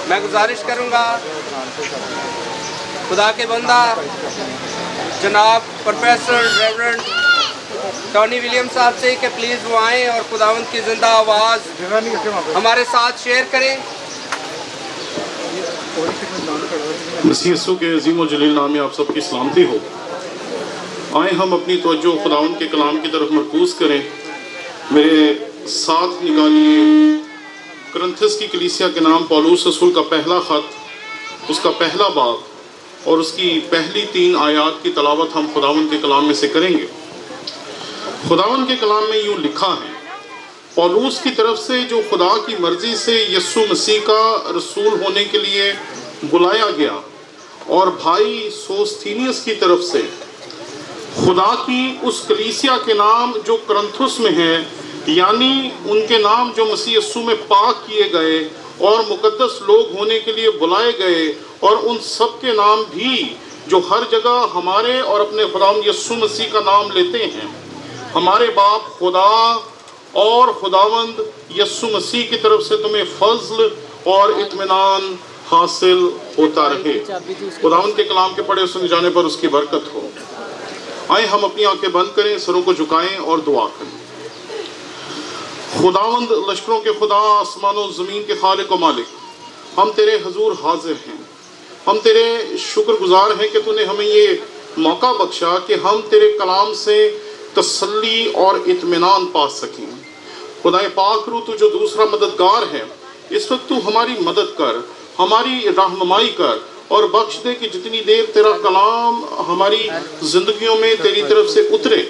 میں گزارش کروں گا خدا کے بندہ جناب پروفیسر ریورنڈ ٹونی ولیم صاحب سے کہ پلیز وہ آئیں اور خداوند کی زندہ آواز ہمارے ساتھ شیئر کریں۔ مسیح یسوع کے عظیم و جلیل نام میں آپ سب کی سلامتی ہو۔ آئیں ہم اپنی توجہ خداوند کے کلام کی طرف مرکوز کریں۔ میرے ساتھ نکالیے کرنتھس کی کلیسیا کے نام پولوس رسول کا پہلا خط، اس کا پہلا باب اور اس کی پہلی 3 آیات کی تلاوت ہم خداوند کے کلام میں سے کریں گے۔ خداوند کے کلام میں یوں لکھا ہے، پولوس کی طرف سے جو خدا کی مرضی سے یسوع مسیح کا رسول ہونے کے لیے بلایا گیا، اور بھائی سوستھینیس کی طرف سے خدا کی اس کلیسیا کے نام جو کرنتھس میں ہے، یعنی ان کے نام جو مسیح یسوع میں پاک کیے گئے اور مقدس لوگ ہونے کے لیے بلائے گئے، اور ان سب کے نام بھی جو ہر جگہ ہمارے اور اپنے خداوند یسوع مسیح کا نام لیتے ہیں۔ ہمارے باپ خدا اور خداوند یسوع مسیح کی طرف سے تمہیں فضل اور اطمینان حاصل ہوتا رہے۔ خداوند کے کلام کے پڑھے سن جانے پر اس کی برکت ہو۔ آئیں ہم اپنی آنکھیں بند کریں، سروں کو جھکائیں اور دعا کریں۔ خداوند لشکروں کے خدا، آسمان و زمین کے خالق و مالک، ہم تیرے حضور حاضر ہیں۔ ہم تیرے شکر گزار ہیں کہ تو نے ہمیں یہ موقع بخشا کہ ہم تیرے کلام سے تسلی اور اطمینان پا سکیں۔ خدا پاک روح تو جو دوسرا مددگار ہے، اس وقت تو ہماری مدد کر، ہماری رہنمائی کر، اور بخش دے کہ جتنی دیر تیرا کلام ہماری زندگیوں میں تیری طرف سے اترے،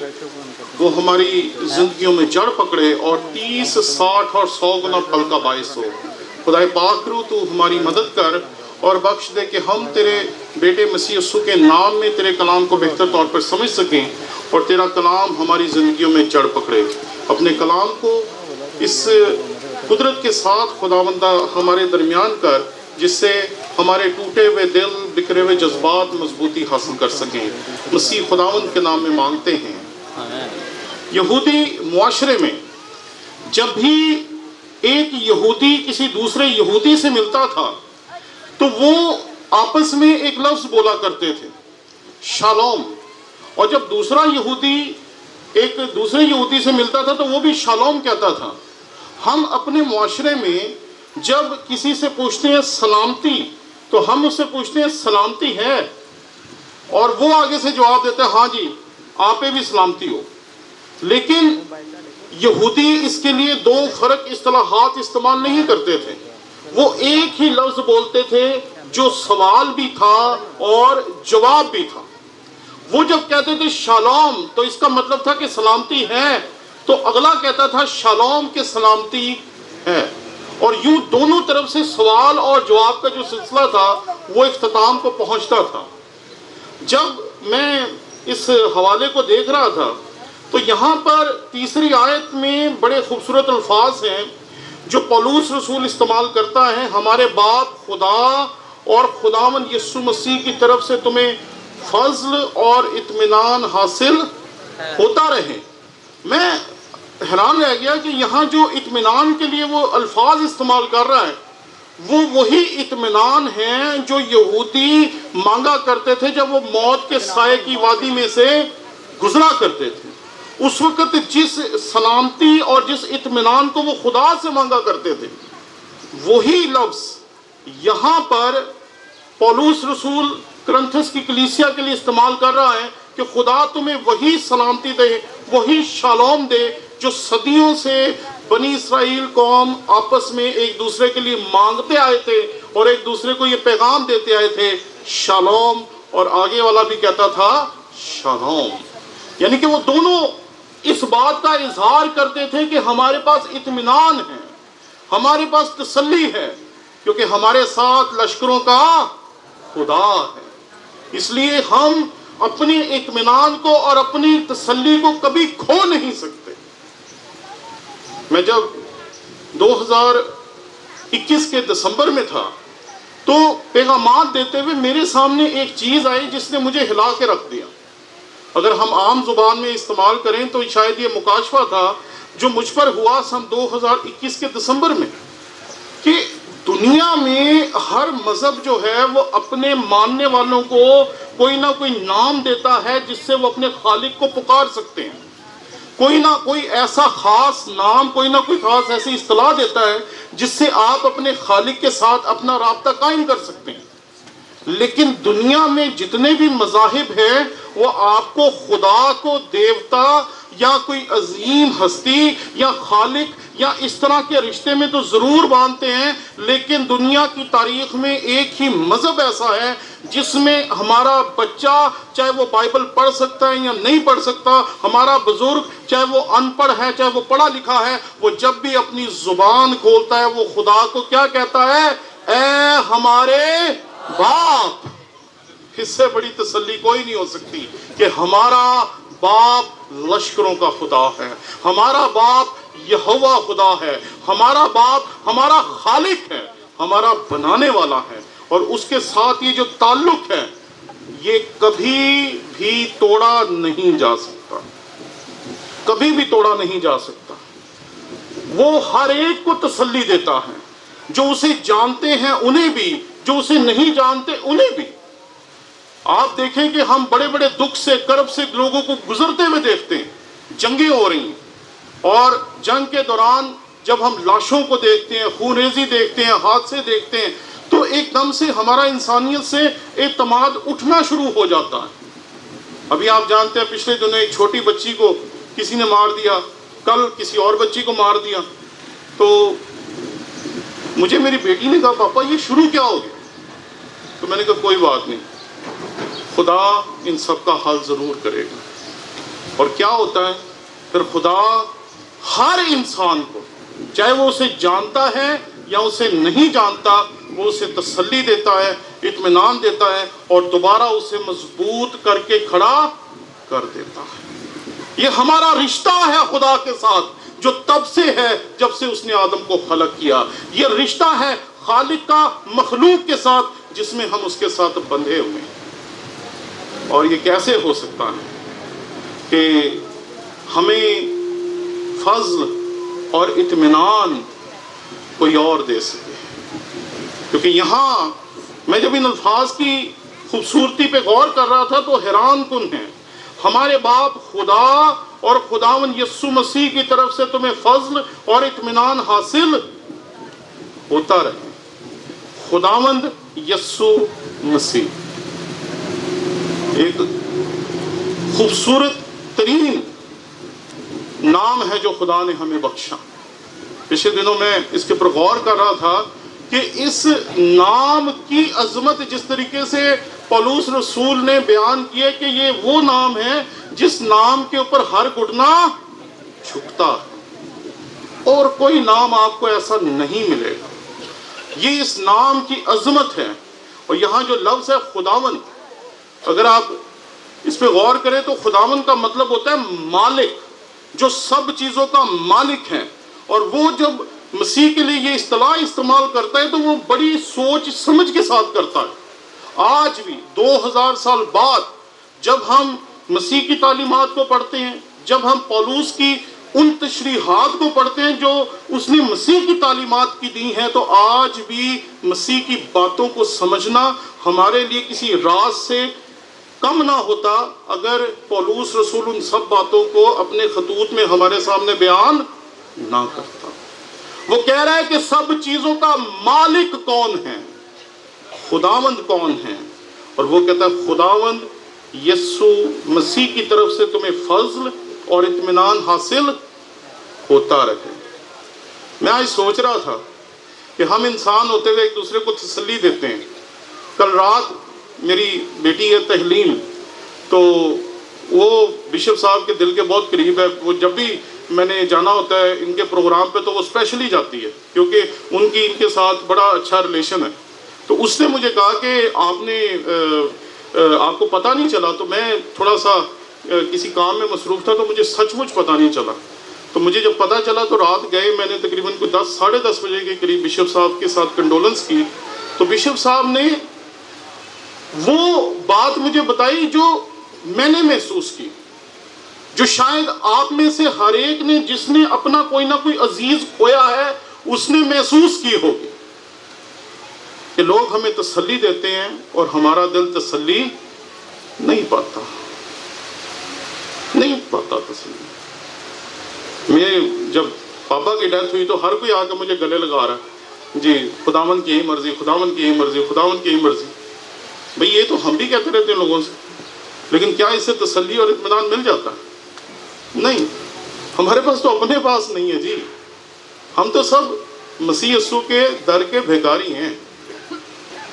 وہ ہماری زندگیوں میں جڑ پکڑے اور 30، 60 اور 100 گنا پھل کا باعث ہو۔ خدا پاک روح تو ہماری مدد کر اور بخش دے کہ ہم تیرے بیٹے مسیح یسوع کے نام میں تیرے کلام کو بہتر طور پر سمجھ سکیں، اور تیرا کلام ہماری زندگیوں میں جڑ پکڑے۔ اپنے کلام کو اس قدرت کے ساتھ خداوندہ ہمارے درمیان کر، جس سے ہمارے ٹوٹے ہوئے دل، بکھرے ہوئے جذبات مضبوطی حاصل کر سکیں۔ مسیح خداوند کے نام میں مانگتے ہیں۔ یہودی معاشرے میں جب بھی ایک یہودی کسی دوسرے یہودی سے ملتا تھا تو وہ آپس میں ایک لفظ بولا کرتے تھے، شالوم۔ اور جب دوسرا یہودی ایک دوسرے یہودی سے ملتا تھا تو وہ بھی شالوم کہتا تھا۔ ہم اپنے معاشرے میں جب کسی سے پوچھتے ہیں سلامتی، تو ہم اس سے پوچھتے ہیں سلامتی ہے، اور وہ آگے سے جواب دیتا ہے ہاں جی آپ پہ بھی سلامتی ہو۔ لیکن یہودی اس کے لیے 2 فرق اصطلاحات استعمال نہیں کرتے تھے، وہ ایک ہی لفظ بولتے تھے جو سوال بھی تھا اور جواب بھی تھا۔ وہ جب کہتے تھے شالوم تو اس کا مطلب تھا کہ سلامتی ہے، تو اگلا کہتا تھا شالوم کہ سلامتی ہے، اور یوں دونوں طرف سے سوال اور جواب کا جو سلسلہ تھا وہ اختتام کو پہنچتا تھا۔ جب میں اس حوالے کو دیکھ رہا تھا تو یہاں پر تیسری آیت میں بڑے خوبصورت الفاظ ہیں جو پولوس رسول استعمال کرتا ہے، ہمارے باپ خدا اور خداوند یسوع مسیح کی طرف سے تمہیں فضل اور اطمینان حاصل ہوتا رہے۔ میں حیران رہ گیا کہ یہاں جو اطمینان کے لیے وہ الفاظ استعمال کر رہا ہے وہ وہی اطمینان ہیں جو یہودی مانگا کرتے تھے جب وہ موت کے سائے کی وادی میں سے گزرا کرتے تھے۔ اس وقت جس سلامتی اور جس اطمینان کو وہ خدا سے مانگا کرتے تھے، وہی لفظ یہاں پر پولوس رسول کرنتھس کی کلیسیا کے لیے استعمال کر رہا ہے کہ خدا تمہیں وہی سلامتی دے، وہی شالوم دے جو صدیوں سے بنی اسرائیل قوم آپس میں ایک دوسرے کے لیے مانگتے آئے تھے اور ایک دوسرے کو یہ پیغام دیتے آئے تھے، شالوم، اور آگے والا بھی کہتا تھا شالوم۔ یعنی کہ وہ دونوں اس بات کا اظہار کرتے تھے کہ ہمارے پاس اطمینان ہے، ہمارے پاس تسلی ہے، کیونکہ ہمارے ساتھ لشکروں کا خدا ہے۔ اس لیے ہم اپنے اطمینان کو اور اپنی تسلی کو کبھی کھو نہیں سکتے۔ میں جب 2021 کے دسمبر میں تھا تو پیغامات دیتے ہوئے میرے سامنے ایک چیز آئی جس نے مجھے ہلا کے رکھ دیا۔ اگر ہم عام زبان میں استعمال کریں تو شاید یہ مکاشفہ تھا جو مجھ پر ہوا سن 2021 کے دسمبر میں، کہ دنیا میں ہر مذہب جو ہے وہ اپنے ماننے والوں کو کوئی نہ کوئی نام دیتا ہے جس سے وہ اپنے خالق کو پکار سکتے ہیں، کوئی نہ کوئی ایسا خاص نام، کوئی نہ کوئی خاص ایسی اصطلاح دیتا ہے جس سے آپ اپنے خالق کے ساتھ اپنا رابطہ قائم کر سکتے ہیں۔ لیکن دنیا میں جتنے بھی مذاہب ہیں وہ آپ کو خدا کو دیوتا یا کوئی عظیم ہستی یا خالق یا اس طرح کے رشتے میں تو ضرور باندھتے ہیں، لیکن دنیا کی تاریخ میں ایک ہی مذہب ایسا ہے جس میں ہمارا بچہ چاہے وہ بائبل پڑھ سکتا ہے یا نہیں پڑھ سکتا، ہمارا بزرگ چاہے وہ ان پڑھ ہے چاہے وہ پڑھا لکھا ہے، وہ جب بھی اپنی زبان کھولتا ہے وہ خدا کو کیا کہتا ہے؟ اے ہمارے باپ۔ اس سے بڑی تسلی کوئی نہیں ہو سکتی کہ ہمارا باپ لشکروں کا خدا ہے، ہمارا باپ یہوہ خدا ہے، ہمارا باپ ہمارا خالق ہے، ہمارا بنانے والا ہے، اور اس کے ساتھ یہ جو تعلق ہے یہ کبھی بھی توڑا نہیں جا سکتا، کبھی بھی توڑا نہیں جا سکتا۔ وہ ہر ایک کو تسلی دیتا ہے، جو اسے جانتے ہیں انہیں بھی، جو اسے نہیں جانتے انہیں بھی۔ آپ دیکھیں کہ ہم بڑے بڑے دکھ سے کرب سے لوگوں کو گزرتے ہوئے دیکھتے ہیں، جنگیں ہو رہی ہیں، اور جنگ کے دوران جب ہم لاشوں کو دیکھتے ہیں، خون ریزی دیکھتے ہیں، حادثے دیکھتے ہیں، تو ایک دم سے ہمارا انسانیت سے اعتماد اٹھنا شروع ہو جاتا ہے۔ ابھی آپ جانتے ہیں پچھلے دنوں ایک چھوٹی بچی کو کسی نے مار دیا، کل کسی اور بچی کو مار دیا، تو مجھے میری بیٹی نے کہا پاپا یہ شروع کیا ہو گیا؟ تو میں نے کہا کوئی بات نہیں، خدا ان سب کا حل ضرور کرے گا۔ اور کیا ہوتا ہے پھر؟ خدا ہر انسان کو، چاہے وہ اسے جانتا ہے یا اسے نہیں جانتا، وہ اسے تسلی دیتا ہے، اطمینان دیتا ہے، اور دوبارہ اسے مضبوط کر کے کھڑا کر دیتا ہے۔ یہ ہمارا رشتہ ہے خدا کے ساتھ جو تب سے ہے جب سے اس نے آدم کو خلق کیا۔ یہ رشتہ ہے خالق کا مخلوق کے ساتھ جس میں ہم اس کے ساتھ بندھے ہوئے ہیں۔ اور یہ کیسے ہو سکتا ہے کہ ہمیں فضل اور اطمینان کوئی اور دے سکے؟ کیونکہ یہاں میں جب ان الفاظ کی خوبصورتی پہ غور کر رہا تھا تو حیران کن ہے، ہمارے باپ خدا اور خداوند یسوع مسیح کی طرف سے تمہیں فضل اور اطمینان حاصل ہوتا رہے۔ خداوند یسوع مسیح ایک خوبصورت ترین نام ہے جو خدا نے ہمیں بخشا۔ پچھلے دنوں میں اس کے پر غور کر رہا تھا کہ اس نام کی عظمت جس طریقے سے پولس رسول نے بیان کیا کہ یہ وہ نام ہے جس نام کے اوپر ہر گھٹنا جھکتا ہے، اور کوئی نام آپ کو ایسا نہیں ملے گا۔ یہ اس نام کی عظمت ہے۔ اور یہاں جو لفظ ہے خداوند، اگر آپ اس پہ غور کریں تو خداوند کا مطلب ہوتا ہے مالک، جو سب چیزوں کا مالک ہے۔ اور وہ جب مسیح کے لیے یہ اصطلاح استعمال کرتا ہے تو وہ بڑی سوچ سمجھ کے ساتھ کرتا ہے۔ آج بھی 2000 سال بعد جب ہم مسیح کی تعلیمات کو پڑھتے ہیں، جب ہم پولس کی ان تشریحات کو پڑھتے ہیں جو اس نے مسیح کی تعلیمات کی دی ہیں، تو آج بھی مسیح کی باتوں کو سمجھنا ہمارے لیے کسی راز سے کم نہ ہوتا اگر پولس رسول ان سب باتوں کو اپنے خطوط میں ہمارے سامنے بیان نہ کرتا۔ وہ کہہ رہا ہے کہ سب چیزوں کا مالک کون ہے؟ خداوند کون ہے؟ اور وہ کہتا ہے خداوند یسوع مسیح کی طرف سے تمہیں فضل اور اطمینان حاصل ہوتا رہے۔ میں آج سوچ رہا تھا کہ ہم انسان ہوتے ہوئے ایک دوسرے کو تسلی دیتے ہیں۔ کل رات میری بیٹی ہے تحلیم، تو وہ بشپ صاحب کے دل کے بہت قریب ہے۔ وہ جب بھی میں نے جانا ہوتا ہے ان کے پروگرام پہ تو وہ اسپیشلی جاتی ہے کیونکہ ان کے ساتھ بڑا اچھا ریلیشن ہے۔ تو اس نے مجھے کہا کہ آپ کو پتہ نہیں چلا، تو میں تھوڑا سا کسی کام میں مصروف تھا تو مجھے سچ مچ پتہ نہیں چلا۔ تو مجھے جب پتہ چلا تو رات گئے، میں نے تقریباً کوئی 10 بجے کے قریب بشپ صاحب کے ساتھ کنڈولنس کی۔ تو بشپ صاحب نے وہ بات مجھے بتائی جو میں نے محسوس کی، جو شاید آپ میں سے ہر ایک نے جس نے اپنا کوئی نہ کوئی عزیز کھویا ہے اس نے محسوس کی ہوگی۔ کہ لوگ ہمیں تسلی دیتے ہیں اور ہمارا دل تسلی نہیں پاتا تسلی. میں جب پاپا کی ڈیتھ ہوئی تو ہر کوئی آ کے مجھے گلے لگا رہا ہے، جی خداوند کی یہی مرضی، خداوند کی یہی مرضی، خداوند کی یہی مرضی. بھئی یہ تو ہم بھی کہتے رہتے ہیں لوگوں سے، لیکن کیا اس سے تسلی اور اطمینان مل جاتا ہے؟ نہیں. ہمارے پاس تو اپنے پاس نہیں ہے جی. ہم تو سب مسیح یسوع کے در کے بھیکاری ہیں.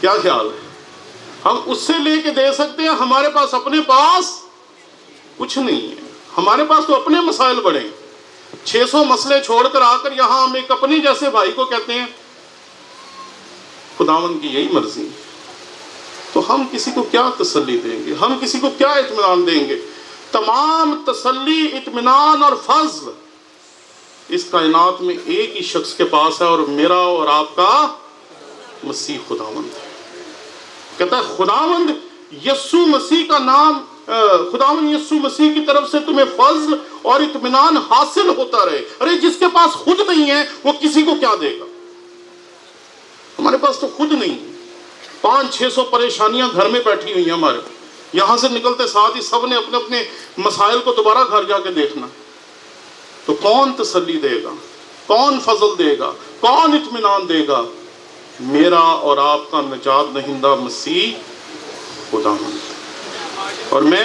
کیا خیال ہے؟ ہم اس سے لے کے دے سکتے ہیں، ہمارے پاس اپنے پاس کچھ نہیں ہے. ہمارے پاس تو اپنے مسائل بڑے ہیں. 600 مسئلے چھوڑ کر آ کر یہاں ہم ایک اپنی جیسے بھائی کو کہتے ہیں خداوند کی یہی مرضی. تو ہم کسی کو کیا تسلی دیں گے؟ ہم کسی کو کیا اطمینان دیں گے؟ تمام تسلی، اطمینان اور فضل اس کائنات میں ایک ہی شخص کے پاس ہے، اور میرا اور آپ کا مسیح خداوند ہے. کہتا ہے خداوند یسوع مسیح کا نام، خداوند یسوع مسیح کی طرف سے تمہیں فضل اور اطمینان حاصل ہوتا رہے. ارے جس کے پاس خود نہیں ہے وہ کسی کو کیا دے گا؟ ہمارے پاس تو خود نہیں ہے. 500-600 پریشانیاں گھر میں بیٹھی ہوئی ہیں ہمارے. یہاں سے نکلتے ساتھ ہی سب نے اپنے اپنے مسائل کو دوبارہ گھر جا کے دیکھنا. تو کون تسلی دے گا؟ کون فضل دے گا؟ کون اطمینان دے گا؟ میرا اور آپ کا نجات دہندہ مسیح خداوند. اور میں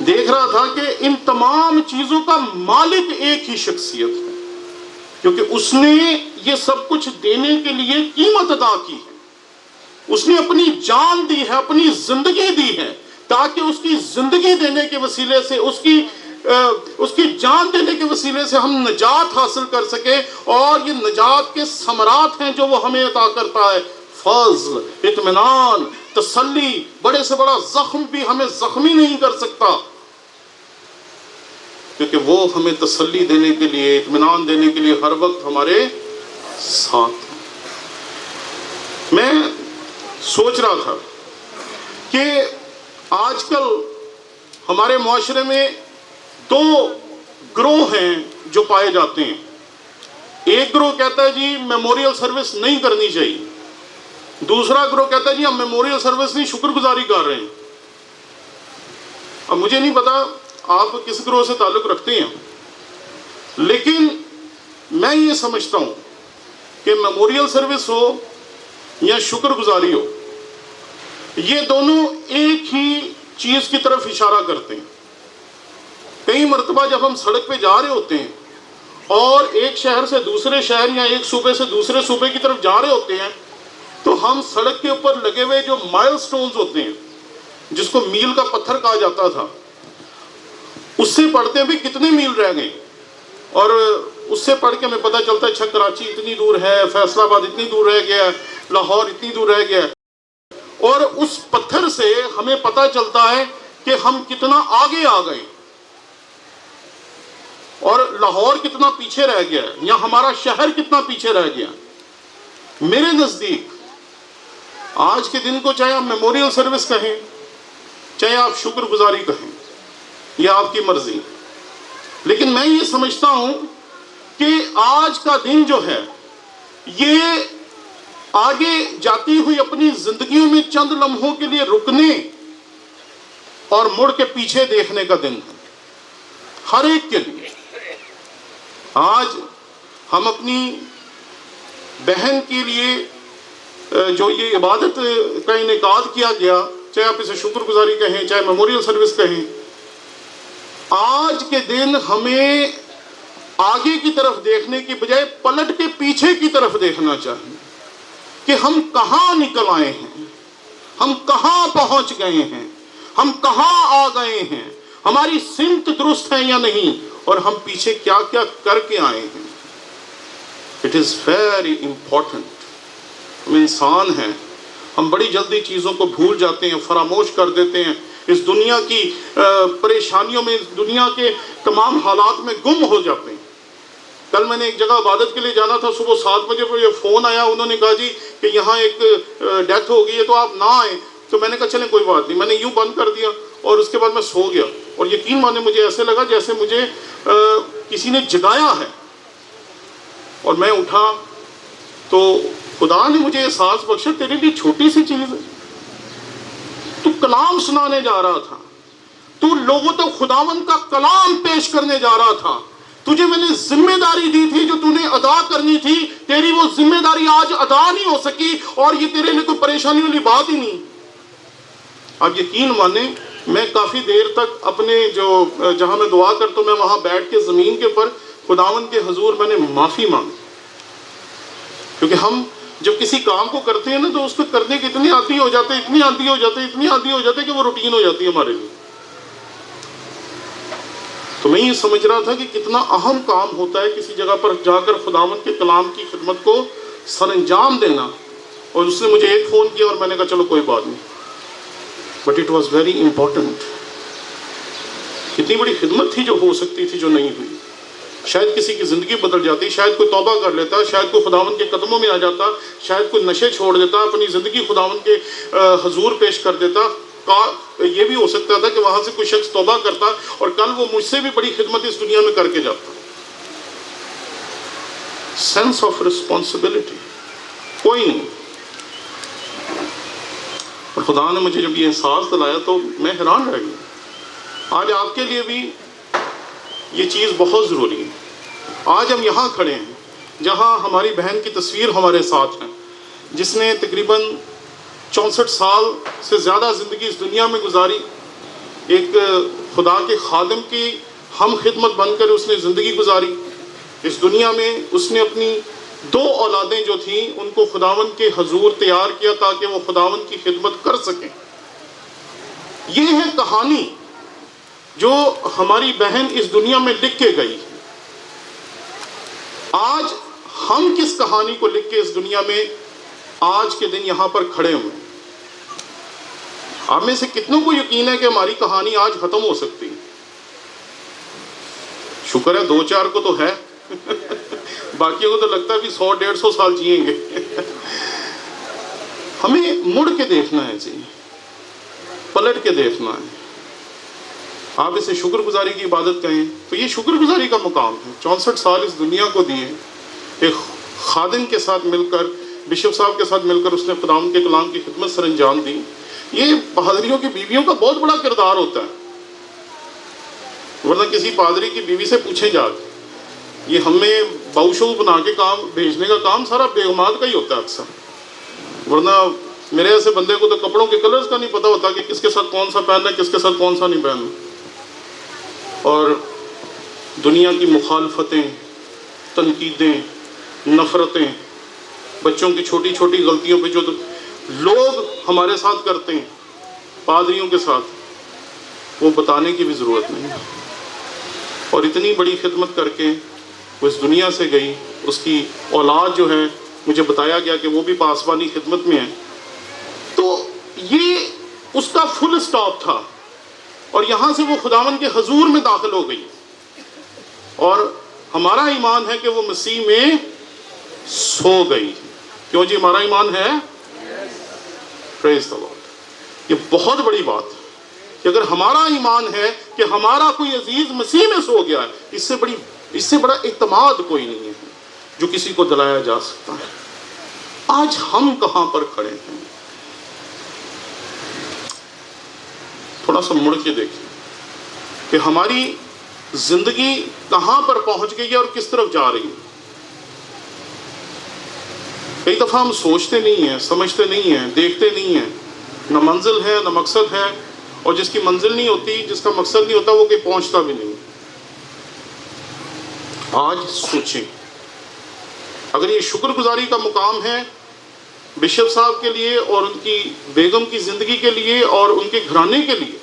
دیکھ رہا تھا کہ ان تمام چیزوں کا مالک ایک ہی شخصیت ہے، کیونکہ اس نے یہ سب کچھ دینے کے لیے قیمت ادا کی ہے. اس نے اپنی جان دی ہے، اپنی زندگی دی ہے، تاکہ اس کی زندگی دینے کے وسیلے سے، اس کی جان دینے کے وسیلے سے ہم نجات حاصل کر سکیں. اور یہ نجات کے ثمرات ہیں جو وہ ہمیں عطا کرتا ہے: فضل، اطمینان، تسلی. بڑے سے بڑا زخم بھی ہمیں زخمی نہیں کر سکتا، کیونکہ وہ ہمیں تسلی دینے کے لیے، اطمینان دینے کے لیے ہر وقت ہمارے ساتھ ہیں. میں سوچ رہا تھا کہ آج کل ہمارے معاشرے میں 2 گروہ ہیں جو پائے جاتے ہیں. ایک گروہ کہتا ہے جی میموریل سروس نہیں کرنی چاہیے. دوسرا گروہ کہتا ہے جی ہم میموریل سروس نہیں، شکر گزاری کر رہے ہیں. اب مجھے نہیں پتا آپ کس گروہ سے تعلق رکھتے ہیں، لیکن میں یہ سمجھتا ہوں کہ میموریل سروس ہو یا شکر گزاری ہو، یہ دونوں ایک ہی چیز کی طرف اشارہ کرتے ہیں. کئی مرتبہ جب ہم سڑک پہ جا رہے ہوتے ہیں اور ایک شہر سے دوسرے شہر یا ایک صوبے سے دوسرے صوبے کی طرف جا رہے ہوتے ہیں، تو ہم سڑک کے اوپر لگے ہوئے جو مائل سٹونز ہوتے ہیں، جس کو میل کا پتھر کہا جاتا تھا، اس سے پڑھتے ہیں بھی کتنے میل رہ گئے. اور اس سے پڑھ کے ہمیں پتہ چلتا ہے اچھا کراچی اتنی دور ہے، فیصل آباد اتنی دور رہ گیا ہے، لاہور اتنی دور رہ گیا ہے. اور اس پتھر سے ہمیں پتہ چلتا ہے کہ ہم کتنا آگے آ گئے اور لاہور کتنا پیچھے رہ گیا ہے، یا ہمارا شہر کتنا پیچھے رہ گیا. میرے نزدیک آج کے دن کو چاہے آپ میموریل سروس کہیں، چاہے آپ شکر گزاری کہیں، یہ آپ کی مرضی، لیکن میں یہ سمجھتا ہوں کہ آج کا دن جو ہے یہ آگے جاتی ہوئی اپنی زندگیوں میں چند لمحوں کے لیے رکنے اور مڑ کے پیچھے دیکھنے کا دن ہے، ہر ایک کے لیے. آج ہم اپنی بہن کے لیے جو یہ عبادت کا انعقاد کیا گیا، چاہے آپ اسے شکر گزاری کہیں، چاہے میموریل سروس کہیں، آج کے دن ہمیں آگے کی طرف دیکھنے کی بجائے پلٹ کے پیچھے کی طرف دیکھنا چاہیے کہ ہم کہاں نکل آئے ہیں، ہم کہاں پہنچ گئے ہیں، ہم کہاں آ گئے ہیں، ہماری سمت درست ہے یا نہیں، اور ہم پیچھے کیا کیا کر کے آئے ہیں. It is very important. ہم انسان ہیں، ہم بڑی جلدی چیزوں کو بھول جاتے ہیں، فراموش کر دیتے ہیں، اس دنیا کی پریشانیوں میں، اس دنیا کے تمام حالات میں گم ہو جاتے ہیں. کل میں نے ایک جگہ عبادت کے لیے جانا تھا، صبح 7 بجے پر یہ فون آیا، انہوں نے کہا جی کہ یہاں ایک ڈیتھ ہو گئی ہے تو آپ نہ آئیں. تو میں نے کہا چلیں کوئی بات نہیں. میں نے یوں بند کر دیا اور اس کے بعد میں سو گیا، اور یقین مانے مجھے ایسے لگا جیسے مجھے کسی نے جگایا ہے. اور میں اٹھا تو خدا نے مجھے احساس بخشا تیرے لیے چھوٹی سی چیز ہے. تو کلام سنانے جا رہا تھا, تو لوگوں تک خداوند کا کلام پیش کرنے جا رہا تھا. تجھے میں نے ذمہ داری دی تھی جو تو نے ادا کرنی تھی, تیری وہ ذمہ داری آج ادا نہیں ہو سکی, اور یہ تیرے لیے کوئی پریشانی والی بات ہی نہیں. اب یقین مانیں میں کافی دیر تک اپنے جہاں میں دعا کرتا ہوں میں وہاں بیٹھ کے زمین کے اوپر خداوند کے حضور میں نے معافی مانگی. کیونکہ ہم جب کسی کام کو کرتے ہیں نا تو اس کو کرنے کی اتنی عادی ہو جاتے کہ وہ روٹین ہو جاتی ہے ہمارے لیے. تو میں یہ سمجھ رہا تھا کہ کتنا اہم کام ہوتا ہے کسی جگہ پر جا کر خداوند کے کلام کی خدمت کو سر انجام دینا. اور اس نے مجھے ایک فون کیا اور میں نے کہا چلو کوئی بات نہیں, but it was very important. کتنی بڑی خدمت تھی جو ہو سکتی تھی جو نہیں ہوئی. شاید کسی کی زندگی بدل جاتی, شاید کوئی توبہ کر لیتا, شاید کوئی خداوند کے قدموں میں آ جاتا, شاید کوئی نشے چھوڑ دیتا, اپنی زندگی خداوند کے حضور پیش کر دیتا. یہ بھی ہو سکتا تھا کہ وہاں سے کوئی شخص توبہ کرتا اور کل وہ مجھ سے بھی بڑی خدمت اس دنیا میں کر کے جاتا. سینس آف رسپانسبلٹی کوئی نہیں. اور خدا نے مجھے جب یہ احساس دلایا تو میں حیران رہ گیا. آج آپ کے لیے بھی یہ چیز بہت ضروری ہے. آج ہم یہاں کھڑے ہیں جہاں ہماری بہن کی تصویر ہمارے ساتھ ہے, جس نے تقریباً 64 سال سے زیادہ زندگی اس دنیا میں گزاری. ایک خدا کے خادم کی ہم خدمت بن کر اس نے زندگی گزاری اس دنیا میں. اس نے اپنی 2 اولادیں جو تھیں ان کو خداوند کے حضور تیار کیا تاکہ وہ خداوند کی خدمت کر سکیں. یہ ہے کہانی جو ہماری بہن اس دنیا میں لکھ کے گئی. آج ہم کس کہانی کو لکھ کے اس دنیا میں آج کے دن یہاں پر کھڑے ہوئے. آپ میں سے کتنوں کو یقین ہے کہ ہماری کہانی آج ختم ہو سکتی؟ شکر ہے 2-4 کو تو ہے, باقیوں کو تو لگتا ہے کہ 100-150 سال جئیں گے. ہمیں مڑ کے دیکھنا ہے جی, پلٹ کے دیکھنا ہے. آپ اسے شکر گزاری کی عبادت کہیں تو یہ شکر گزاری کا مقام ہے. 64 سال اس دنیا کو دیے, ایک خادم کے ساتھ مل کر, بشپ صاحب کے ساتھ مل کر اس نے خداوند کے کلام کی خدمت سر انجام دی. یہ پادریوں کی بیویوں کا بہت بڑا کردار ہوتا ہے, ورنہ کسی پادری کی بیوی سے پوچھیں جا کے, یہ ہمیں باؤشو بنا کے کام بھیجنے کا کام سارا بیگمات کا ہی ہوتا ہے اکثر. ورنہ میرے ایسے بندے کو تو کپڑوں کے کلرز کا نہیں پتہ ہوتا کہ کس کے ساتھ کون سا پہننا ہے, کس کے ساتھ کون سا نہیں پہننا. اور دنیا کی مخالفتیں, تنقیدیں, نفرتیں, بچوں کی چھوٹی چھوٹی غلطیوں پہ جو لوگ ہمارے ساتھ کرتے ہیں پادریوں کے ساتھ, وہ بتانے کی بھی ضرورت نہیں. اور اتنی بڑی خدمت کر کے وہ اس دنیا سے گئی. اس کی اولاد جو ہے مجھے بتایا گیا کہ وہ بھی پاسبانی خدمت میں ہے. تو یہ اس کا فل سٹاپ تھا, اور یہاں سے وہ خداوند کے حضور میں داخل ہو گئی. اور ہمارا ایمان ہے کہ وہ مسیح میں سو گئی. کیوں جی, ہمارا ایمان ہے. پریز دی لارڈ. یہ بہت بڑی بات ہے کہ اگر ہمارا ایمان ہے کہ ہمارا کوئی عزیز مسیح میں سو گیا ہے, اس سے بڑا اعتماد کوئی نہیں ہے جو کسی کو دلایا جا سکتا ہے. آج ہم کہاں پر کھڑے ہیں؟ تھوڑا سا مڑ کے دیکھیں کہ ہماری زندگی کہاں پر پہنچ گئی ہے اور کس طرف جا رہی ہے. کئی دفعہ ہم سوچتے نہیں ہیں, سمجھتے نہیں ہیں, دیکھتے نہیں ہیں. نہ منزل ہے نہ مقصد ہے, اور جس کی منزل نہیں ہوتی, جس کا مقصد نہیں ہوتا, وہ کہیں پہنچتا بھی نہیں. آج سوچیں, اگر یہ شکر گزاری کا مقام ہے بشپ صاحب کے لیے اور ان کی بیگم کی زندگی کے لیے اور ان کے گھرانے کے لیے,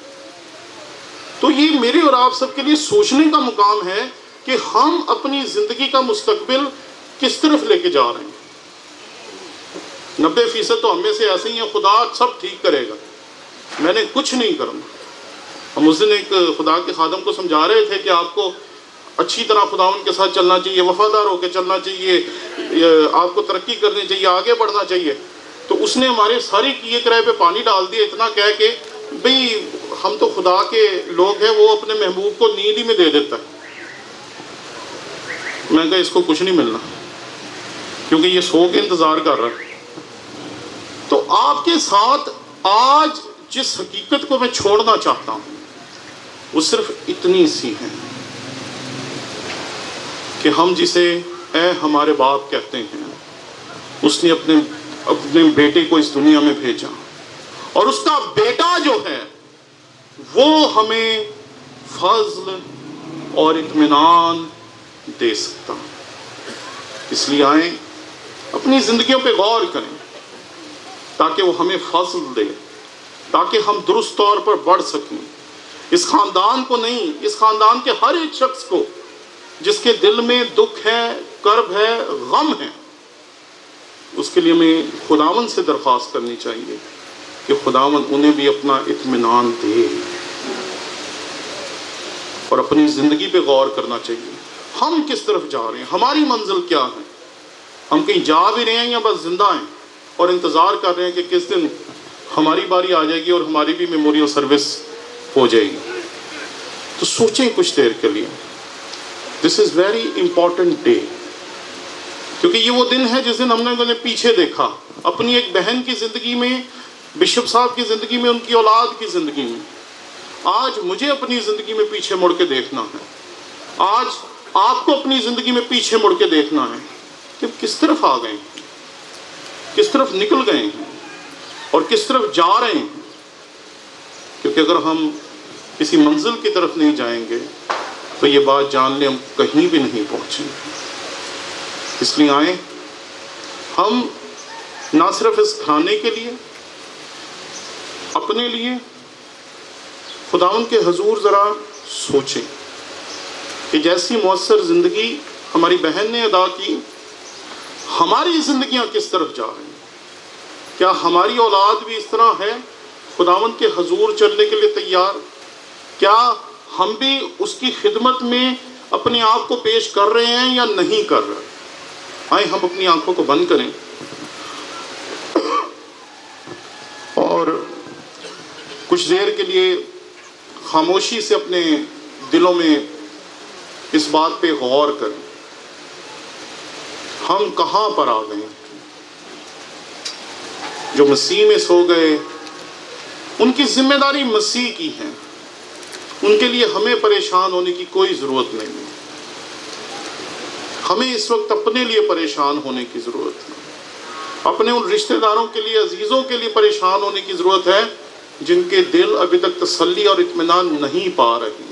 تو یہ میرے اور آپ سب کے لیے سوچنے کا مقام ہے کہ ہم اپنی زندگی کا مستقبل کس طرف لے کے جا رہے ہیں. 90% تو ہم میں سے ایسے ہی ہیں, خدا سب ٹھیک کرے گا, میں نے کچھ نہیں کرنا. ہم اس دن ایک خدا کے خادم کو سمجھا رہے تھے کہ آپ کو اچھی طرح خداوند کے ساتھ چلنا چاہیے, وفادار ہو کے چلنا چاہیے, آپ کو ترقی کرنی چاہیے, آگے بڑھنا چاہیے. تو اس نے ہمارے ساری کیے کرائے پہ پانی ڈال دیا, اتنا کہہ کہ بھئی ہم تو خدا کے لوگ ہیں, وہ اپنے محبوب کو نیند ہی میں دے دیتا ہے. میں کہا اس کو کچھ نہیں ملنا, کیونکہ یہ سو کے انتظار کر رہا ہے. تو آپ کے ساتھ آج جس حقیقت کو میں چھوڑنا چاہتا ہوں وہ صرف اتنی سی ہے کہ ہم جسے اے ہمارے باپ کہتے ہیں، اس نے اپنے بیٹے کو اس دنیا میں بھیجا، اور اس کا بیٹا جو ہے وہ ہمیں فضل اور اطمینان دے سکتا. اس لیے آئیں اپنی زندگیوں پہ غور کریں تاکہ وہ ہمیں فضل دے، تاکہ ہم درست طور پر بڑھ سکیں. اس خاندان کو نہیں، اس خاندان کے ہر ایک شخص کو جس کے دل میں دکھ ہے، کرب ہے، غم ہے، اس کے لیے ہمیں خداوند سے درخواست کرنی چاہیے کہ خداوند انہیں بھی اپنا اطمینان دے، اور اپنی زندگی پہ غور کرنا چاہیے. ہم کس طرف جا رہے ہیں؟ ہماری منزل کیا ہے؟ ہم کہیں جا بھی رہے ہیں یا بس زندہ ہیں اور انتظار کر رہے ہیں کہ کس دن ہماری باری آ جائے گی اور ہماری بھی میموریل سروس ہو جائے گی؟ تو سوچیں کچھ دیر کے لیے. دس از ویری امپورٹنٹ ڈے، کیونکہ یہ وہ دن ہے جس دن ہم نے پیچھے دیکھا اپنی ایک بہن کی زندگی میں، بشپ صاحب کی زندگی میں، ان کی اولاد کی زندگی میں. آج مجھے اپنی زندگی میں پیچھے مڑ کے دیکھنا ہے، آج آپ کو اپنی زندگی میں پیچھے مڑ کے دیکھنا ہے کہ کس طرف آ گئے ہیں، کس طرف نکل گئے ہیں اور کس طرف جا رہے ہیں. کیونکہ اگر ہم کسی منزل کی طرف نہیں جائیں گے تو یہ بات جان لیں ہم کہیں بھی نہیں پہنچیں. اس لیے آئیں ہم نہ صرف اس کھانے کے لیے، اپنے لیے خداوند کے حضور ذرا سوچیں کہ جیسی مؤثر زندگی ہماری بہن نے ادا کی، ہماری زندگیاں کس طرف جا رہی ہیں؟ کیا ہماری اولاد بھی اس طرح ہے خداوند کے حضور چلنے کے لیے تیار؟ کیا ہم بھی اس کی خدمت میں اپنے آپ کو پیش کر رہے ہیں یا نہیں کر رہے؟ آئیں ہم اپنی آنکھوں کو بند کریں اور کچھ دیر کے لیے خاموشی سے اپنے دلوں میں اس بات پہ غور کریں، ہم کہاں پر آ گئے؟ جو مسیح میں سو گئے ان کی ذمہ داری مسیح کی ہے، ان کے لیے ہمیں پریشان ہونے کی کوئی ضرورت نہیں ہے. ہمیں اس وقت اپنے لیے پریشان ہونے کی ضرورت ہے، اپنے ان رشتہ داروں کے لیے، عزیزوں کے لیے پریشان ہونے کی ضرورت ہے جن کے دل ابھی تک تسلی اور اطمینان نہیں پا رہے.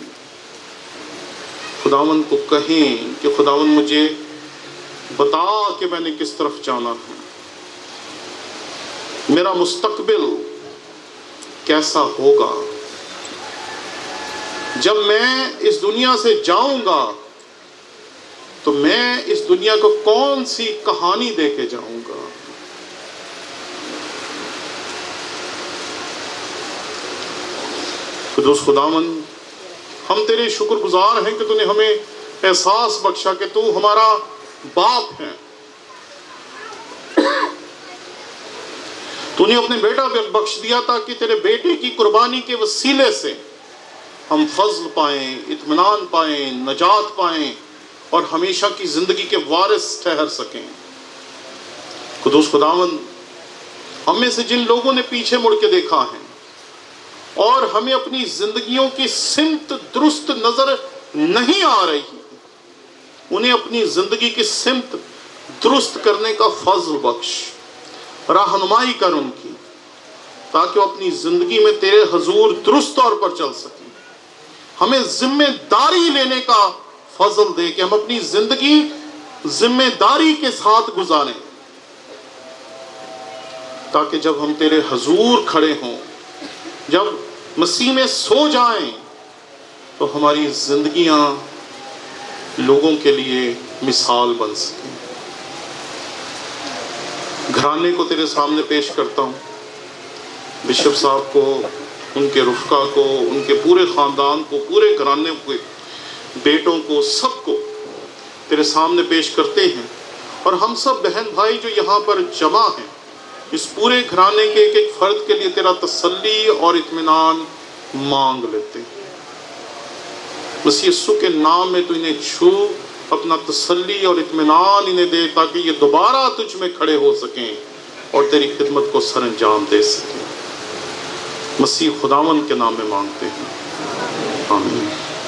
خداوند کو کہیں کہ خداوند مجھے بتا کہ میں نے کس طرف جانا ہے، میرا مستقبل کیسا ہوگا، جب میں اس دنیا سے جاؤں گا تو میں اس دنیا کو کون سی کہانی دے کے جاؤں گا. قدوس خداوند ہم تیرے شکر گزار ہیں کہ تو نے ہمیں احساس بخشا کہ تو ہمارا باپ ہے. تو نے اپنے بیٹا بخش دیا تاکہ تیرے بیٹے کی قربانی کے وسیلے سے ہم فضل پائیں، اطمینان پائیں، نجات پائیں اور ہمیشہ کی زندگی کے وارث ٹھہر سکیں. قدوس خداوند ہم میں سے جن لوگوں نے پیچھے مڑ کے دیکھا ہے اور ہمیں اپنی زندگیوں کی سمت درست نظر نہیں آ رہی، انہیں اپنی زندگی کی سمت درست کرنے کا فضل بخش، رہنمائی کر ان کی، تاکہ وہ اپنی زندگی میں تیرے حضور درست طور پر چل سکیں. ہمیں ذمہ داری لینے کا فضل دے کہ ہم اپنی زندگی ذمہ داری کے ساتھ گزاریں، تاکہ جب ہم تیرے حضور کھڑے ہوں، جب مسیح میں سو جائیں، تو ہماری زندگیاں لوگوں کے لیے مثال بن سکیں. گھرانے کو تیرے سامنے پیش کرتا ہوں، بشپ صاحب کو، ان کے رفقا کو، ان کے پورے خاندان کو، پورے گھرانے کے بیٹوں کو، سب کو تیرے سامنے پیش کرتے ہیں. اور ہم سب بہن بھائی جو یہاں پر جمع ہیں، اس پورے گھرانے کے ایک ایک فرد کے لیے تیرا تسلی اور اطمینان مانگ لیتے ہیں. مسیح یسوع کے نام میں تو انہیں چھو اپنا تسلی اور اطمینان انہیں دے تاکہ یہ دوبارہ تجھ میں کھڑے ہو سکیں اور تیری خدمت کو سر انجام دے سکیں۔ مسیح خداوند کے نام میں مانگتے ہیں، آمین۔